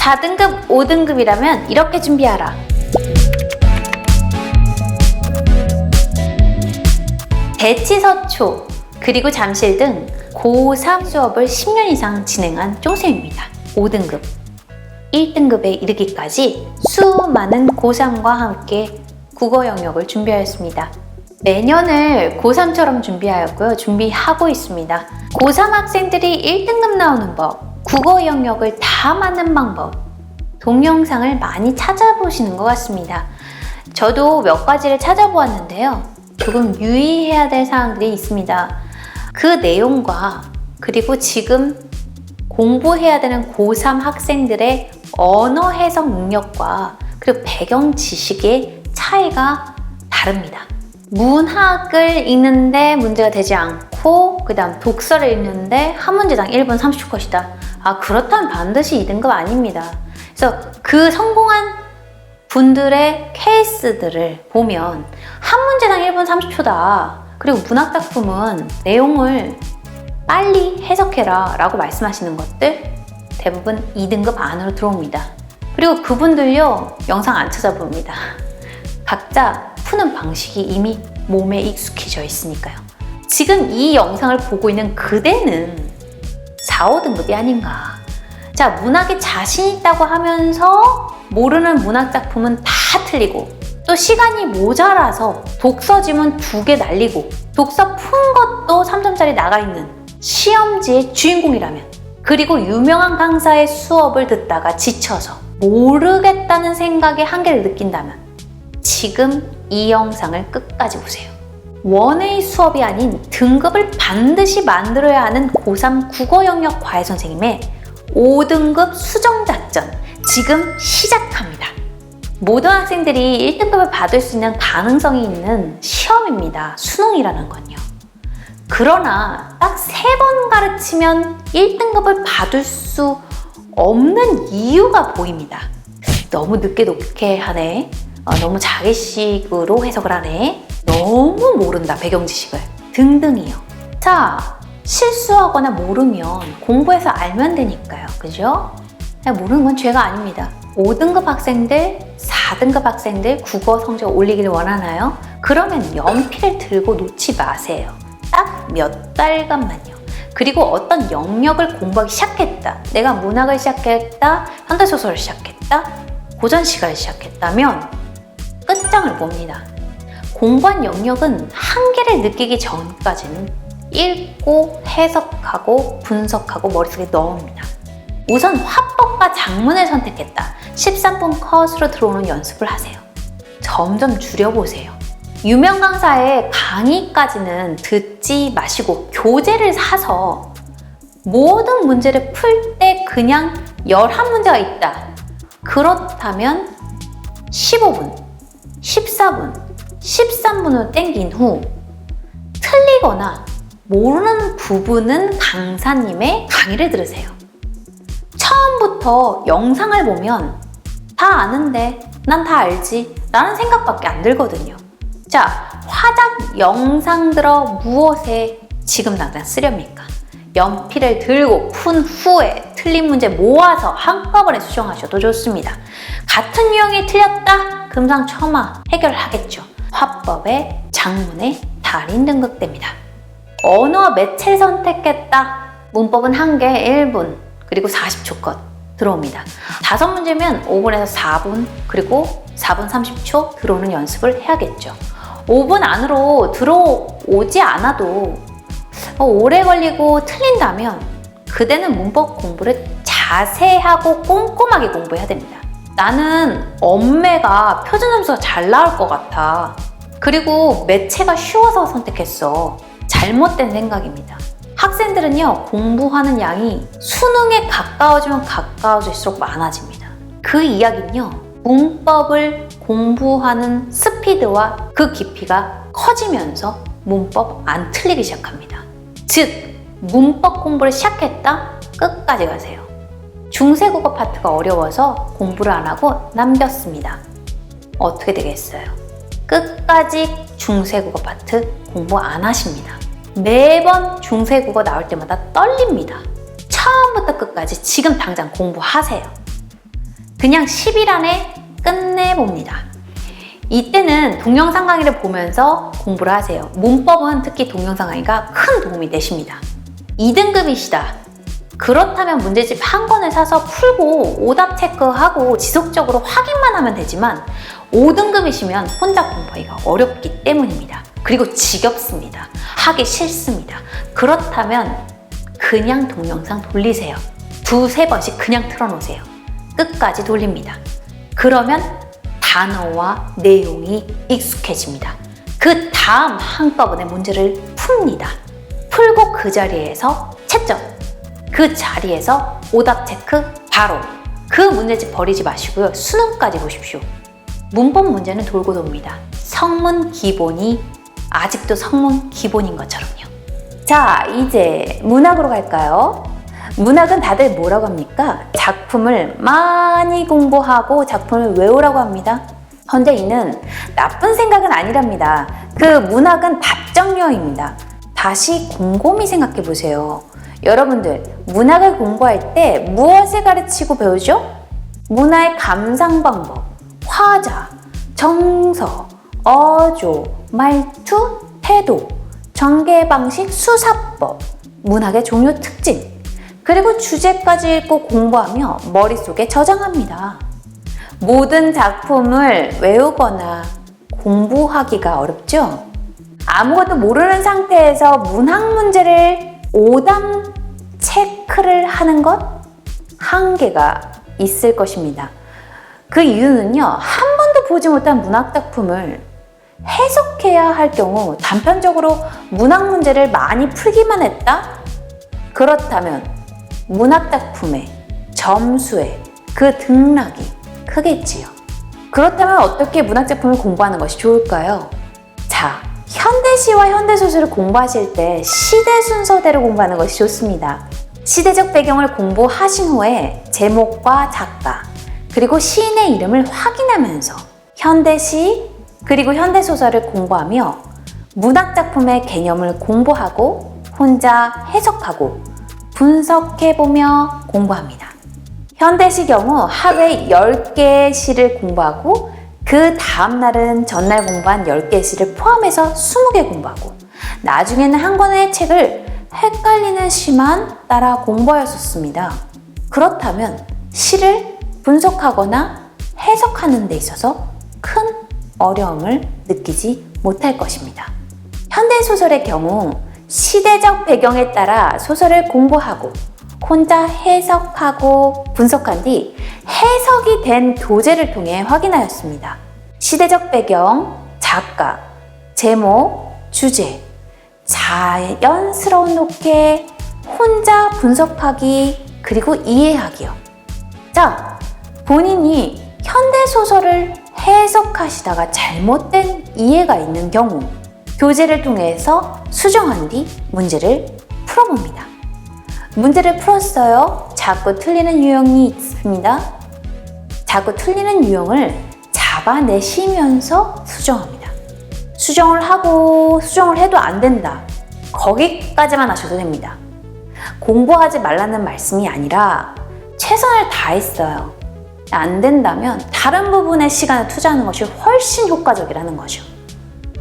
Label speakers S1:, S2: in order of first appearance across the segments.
S1: 4등급, 5등급이라면 이렇게 준비하라. 대치서초, 그리고 잠실 등 고3 수업을 10년 이상 진행한 쫑쌤입니다. 5등급, 1등급에 이르기까지 수많은 고3과 함께 국어 영역을 준비하였습니다. 매년을 고3처럼 준비하였고요. 준비하고 있습니다. 고3 학생들이 1등급 나오는 법, 국어 영역을 다 맞는 방법, 동영상을 많이 찾아보시는 것 같습니다. 저도 몇 가지를 찾아보았는데요. 조금 유의해야 될 사항들이 있습니다. 그 내용과 그리고 지금 공부해야 되는 고3 학생들의 언어 해석 능력과 그리고 배경 지식의 차이가 다릅니다. 문학을 읽는데 문제가 되지 않고 그 다음 독서를 읽는데 한 문제당 1분 30컷이다. 그렇다면 반드시 2등급 아닙니다. 그래서 그 성공한 분들의 케이스들을 보면 한 문제당 1분 30초다. 그리고 문학작품은 내용을 빨리 해석해라 라고 말씀하시는 것들 대부분 2등급 안으로 들어옵니다. 그리고 그분들요, 영상 안 찾아봅니다. 각자 푸는 방식이 이미 몸에 익숙해져 있으니까요. 지금 이 영상을 보고 있는 그대는 4, 5등급이 아닌가. 자, 문학에 자신 있다고 하면서 모르는 문학작품은 다 틀리고, 또 시간이 모자라서 독서 지문 2개 날리고 독서 푼 것도 3점짜리 나가 있는 시험지의 주인공이라면, 그리고 유명한 강사의 수업을 듣다가 지쳐서 모르겠다는 생각에 한계를 느낀다면 지금 이 영상을 끝까지 보세요. 원웨이 수업이 아닌 등급을 반드시 만들어야 하는 고3 국어 영역 과외 선생님의 5등급 수정작전 지금 시작합니다. 모든 학생들이 1등급을 받을 수 있는 가능성이 있는 시험입니다. 수능이라는 건요. 그러나 딱 3번 가르치면 1등급을 받을 수 없는 이유가 보입니다. 너무 늦게 하네. 너무 자기식으로 해석을 하네. 너무 모른다, 배경 지식을. 등등이요. 자, 실수하거나 모르면 공부해서 알면 되니까요. 그죠? 모르는 건 죄가 아닙니다. 5등급 학생들, 4등급 학생들 국어 성적 올리기를 원하나요? 그러면 연필을 들고 놓지 마세요. 딱 몇 달간만요. 그리고 어떤 영역을 공부하기 시작했다. 내가 문학을 시작했다. 현대소설을 시작했다. 고전시가를 시작했다면 끝장을 봅니다. 공부한 영역은 한계를 느끼기 전까지는 읽고 해석하고 분석하고 머릿속에 넣습니다. 우선 화법과 작문을 선택했다. 13분 컷으로 들어오는 연습을 하세요. 점점 줄여보세요. 유명 강사의 강의까지는 듣지 마시고 교재를 사서 모든 문제를 풀 때 그냥 11문제가 있다. 그렇다면 15분, 14분, 13분으로 땡긴 후 틀리거나 모르는 부분은 강사님의 강의를 들으세요. 처음부터 영상을 보면 다 아는데 난 다 알지 라는 생각밖에 안 들거든요. 자, 화작 영상 들어 무엇에 지금 당장 쓰렵니까? 연필을 들고 푼 후에 틀린 문제 모아서 한꺼번에 수정하셔도 좋습니다. 같은 유형이 틀렸다? 금상첨화 해결하겠죠. 화법에 작문에 달인 등급됩니다. 언어 매체를 선택했다. 문법은 1개 1분 그리고 40초 컷 들어옵니다. 5문제면 5분에서 4분 그리고 4분 30초 들어오는 연습을 해야겠죠. 5분 안으로 들어오지 않아도 오래 걸리고 틀린다면 그대는 문법 공부를 자세하고 꼼꼼하게 공부해야 됩니다. 나는 엄매가 표준 점수가 잘 나올 것 같아. 그리고 매체가 쉬워서 선택했어. 잘못된 생각입니다. 학생들은요, 공부하는 양이 수능에 가까워지면 가까워질수록 많아집니다. 그 이야기는요, 문법을 공부하는 스피드와 그 깊이가 커지면서 문법 안 틀리기 시작합니다. 즉, 문법 공부를 시작했다? 끝까지 가세요. 중세국어 파트가 어려워서 공부를 안 하고 남겼습니다. 어떻게 되겠어요? 끝까지 중세국어 파트 공부 안 하십니다. 매번 중세국어 나올 때마다 떨립니다. 처음부터 끝까지 지금 당장 공부하세요. 그냥 10일 안에 끝내봅니다. 이때는 동영상 강의를 보면서 공부를 하세요. 문법은 특히 동영상 강의가 큰 도움이 되십니다. 2등급이시다. 그렇다면 문제집 한 권을 사서 풀고 오답 체크하고 지속적으로 확인만 하면 되지만 5등급이시면 혼자 공부하기가 어렵기 때문입니다. 그리고 지겹습니다. 하기 싫습니다. 그렇다면 그냥 동영상 돌리세요. 2~3번씩 그냥 틀어놓으세요. 끝까지 돌립니다. 그러면 단어와 내용이 익숙해집니다. 그 다음 한꺼번에 문제를 풉니다. 풀고 그 자리에서 채점, 그 자리에서 오답 체크 바로. 그 문제집 버리지 마시고요. 수능까지 보십시오. 문법 문제는 돌고 돕니다. 성문 기본이 아직도 성문 기본인 것처럼요. 자, 이제 문학으로 갈까요? 문학은 다들 뭐라고 합니까? 작품을 많이 공부하고 작품을 외우라고 합니다. 헌데 이는 나쁜 생각은 아니랍니다. 그 문학은 답정료입니다. 다시 곰곰이 생각해 보세요. 여러분들, 문학을 공부할 때 무엇을 가르치고 배우죠? 문화의 감상 방법, 화자, 정서, 어조, 말투, 태도, 전개 방식, 수사법, 문학의 종류 특징, 그리고 주제까지 읽고 공부하며 머릿속에 저장합니다. 모든 작품을 외우거나 공부하기가 어렵죠? 아무것도 모르는 상태에서 문학 문제를 오답 체크를 하는 것 한계가 있을 것입니다. 그 이유는요, 한 번도 보지 못한 문학 작품을 해석해야 할 경우 단편적으로 문학 문제를 많이 풀기만 했다? 그렇다면 문학 작품의 점수에 그 등락이 크겠지요. 그렇다면 어떻게 문학 작품을 공부하는 것이 좋을까요? 자, 현대시와 현대소설을 공부하실 때 시대 순서대로 공부하는 것이 좋습니다. 시대적 배경을 공부하신 후에 제목과 작가, 그리고 시인의 이름을 확인하면서 현대시 그리고 현대소설을 공부하며 문학작품의 개념을 공부하고 혼자 해석하고 분석해보며 공부합니다. 현대시 경우 하루에 10개의 시를 공부하고 그 다음날은 전날 공부한 10개의 시를 포함해서 20개 공부하고 나중에는 한 권의 책을 헷갈리는 시만 따라 공부하였었습니다. 그렇다면 시를 분석하거나 해석하는 데 있어서 큰 어려움을 느끼지 못할 것입니다. 현대소설의 경우 시대적 배경에 따라 소설을 공부하고 혼자 해석하고 분석한 뒤 해석이 된 교재를 통해 확인하였습니다. 시대적 배경, 작가, 제목, 주제, 자연스럽게 혼자 분석하기 그리고 이해하기요. 자, 본인이 현대소설을 해석하시다가 잘못된 이해가 있는 경우 교재를 통해서 수정한 뒤 문제를 풀어봅니다. 문제를 풀었어요. 자꾸 틀리는 유형이 있습니다. 자꾸 틀리는 유형을 잡아내시면서 수정합니다. 수정을 하고 수정을 해도 안 된다. 거기까지만 하셔도 됩니다. 공부하지 말라는 말씀이 아니라 최선을 다했어요. 안 된다면 다른 부분에 시간을 투자하는 것이 훨씬 효과적이라는 거죠.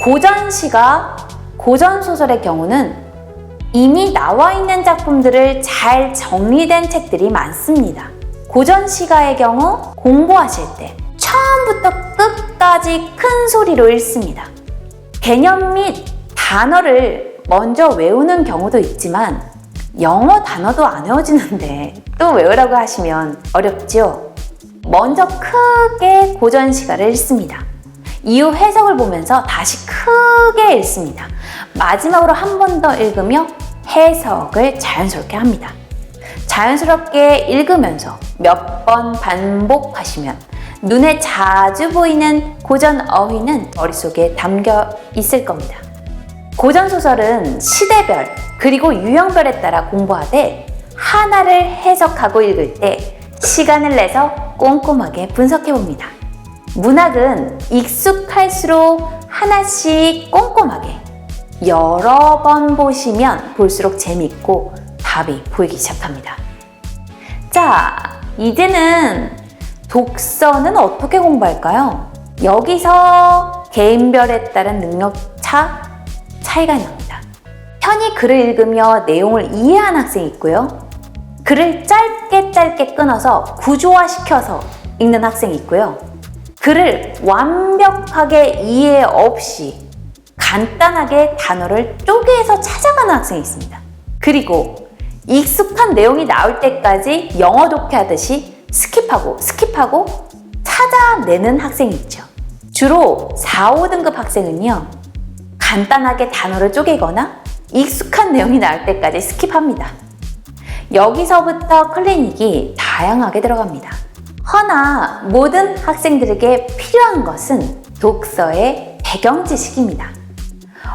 S1: 고전시가, 고전소설의 경우는 이미 나와 있는 작품들을 잘 정리된 책들이 많습니다. 고전시가의 경우 공부하실 때 처음부터 끝까지 큰 소리로 읽습니다. 개념 및 단어를 먼저 외우는 경우도 있지만 영어 단어도 안 외워지는데 또 외우라고 하시면 어렵죠? 먼저 크게 고전시가를 읽습니다. 이후 해석을 보면서 다시 크게 읽습니다. 마지막으로 한 번 더 읽으며 해석을 자연스럽게 합니다. 자연스럽게 읽으면서 몇 번 반복하시면 눈에 자주 보이는 고전 어휘는 머릿속에 담겨 있을 겁니다. 고전소설은 시대별 그리고 유형별에 따라 공부하되 하나를 해석하고 읽을 때 시간을 내서 꼼꼼하게 분석해봅니다. 문학은 익숙할수록 하나씩 꼼꼼하게 여러 번 보시면 볼수록 재밌고 답이 보이기 시작합니다. 자, 이제는 독서는 어떻게 공부할까요? 여기서 개인별에 따른 능력 차이가 납니다. 편히 글을 읽으며 내용을 이해한 학생이 있고요. 글을 짧게 끊어서 구조화시켜서 읽는 학생이 있고요. 글을 완벽하게 이해 없이 간단하게 단어를 쪼개서 찾아가는 학생이 있습니다. 그리고 익숙한 내용이 나올 때까지 영어 독해하듯이 스킵하고 찾아내는 학생이 있죠. 주로 4, 5등급 학생은요, 간단하게 단어를 쪼개거나 익숙한 내용이 나올 때까지 스킵합니다. 여기서부터 클리닉이 다양하게 들어갑니다. 허나 모든 학생들에게 필요한 것은 독서의 배경 지식입니다.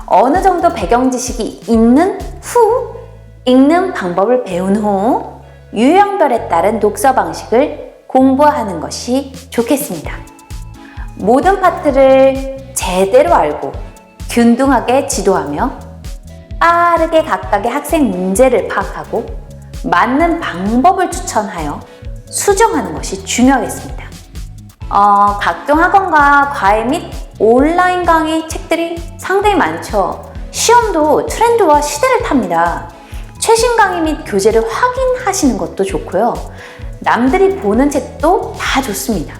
S1: 어느 정도 배경 지식이 있는 후 읽는 방법을 배운 후 유형별에 따른 독서 방식을 공부하는 것이 좋겠습니다. 모든 파트를 제대로 알고 균등하게 지도하며 빠르게 각각의 학생 문제를 파악하고 맞는 방법을 추천하여 수정하는 것이 중요하겠습니다. 각종 학원과 과외 및 온라인 강의 책들이 상당히 많죠. 시험도 트렌드와 시대를 탑니다. 최신 강의 및 교재를 확인하시는 것도 좋고요. 남들이 보는 책도 다 좋습니다.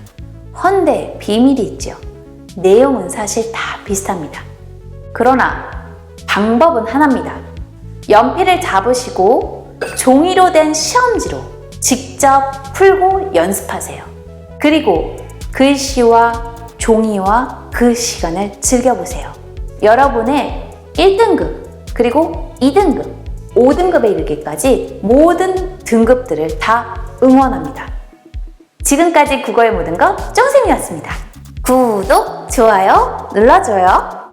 S1: 헌데 비밀이 있죠. 내용은 사실 다 비슷합니다. 그러나 방법은 하나입니다. 연필을 잡으시고 종이로 된 시험지로 직접 풀고 연습하세요. 그리고 글씨와 종이와 그 시간을 즐겨보세요. 여러분의 1등급, 그리고 2등급, 5등급에 이르기까지 모든 등급들을 다 응원합니다. 지금까지 국어의 모든 것 쫑쌤이었습니다. 구독, 좋아요 눌러줘요.